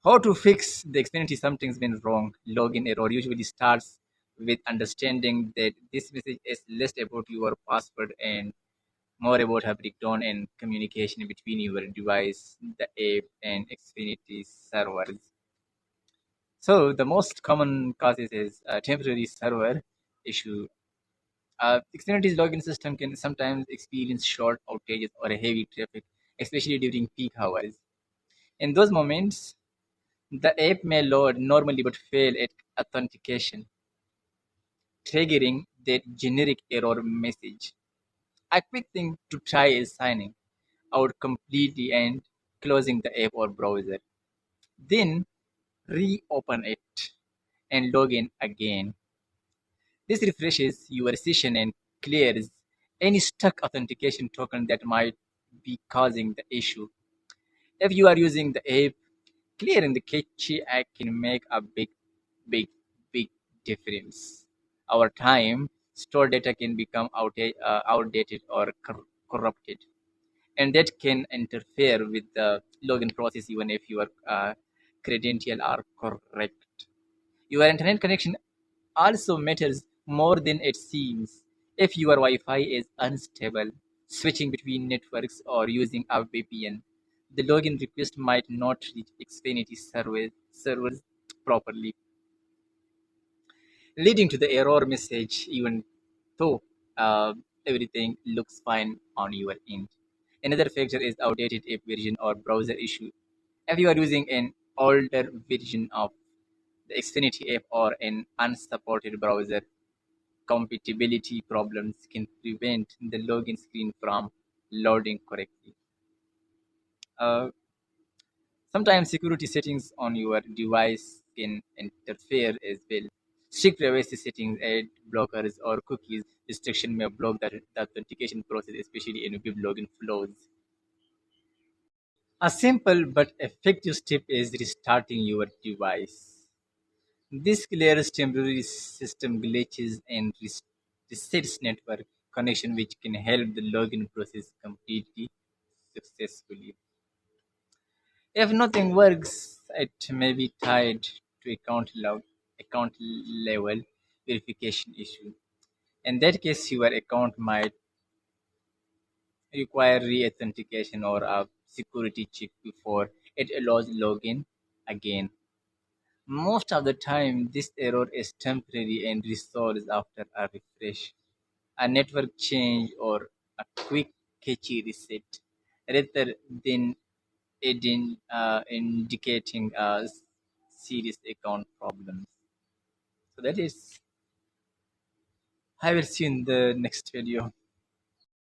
How to fix the Xfinity something's been wrong login error usually starts with understanding that this message is less about your password and more about a breakdown in communication between your device, the app, and Xfinity servers. So the most common causes is a temporary server issue. Xfinity's login system can sometimes experience short outages or heavy traffic, especially during peak hours. In those moments, the app may load normally but fail at authentication, triggering that generic error message. A quick thing to try is signing out completely and closing the app or browser. Then reopen it and log in again. This refreshes your session and clears any stuck authentication token that might be causing the issue. If you are using the app, clearing the cache can make a big, big difference. Our time, stored data can become outdated or corrupted, and that can interfere with the login process even if your credentials are correct. Your internet connection also matters more than it seems. If your Wi-Fi is unstable, switching between networks or using a VPN, the login request might not reach Xfinity servers properly, leading to the error message even though uh, everything looks fine on your end. Another factor is outdated app version or browser issue. If you are using an older version of the Xfinity app or an unsupported browser, compatibility problems can prevent the login screen from loading correctly. Uh, Sometimes security settings on your device can interfere as well. Strict privacy settings, ad blockers, or cookies restriction may block the authentication process, especially in web login flows. A simple but effective step is restarting your device. This clears temporary system glitches and resets network connection, which can help the login process completely successfully. If nothing works, it may be tied to account level verification issue. In that case, your account might require re-authentication or a security check before it allows login again. Most of the time, this error is temporary and resolves after a refresh, a network change, or a quick cache reset, rather than indicating serious account problems. So that is, I will see you in the next video.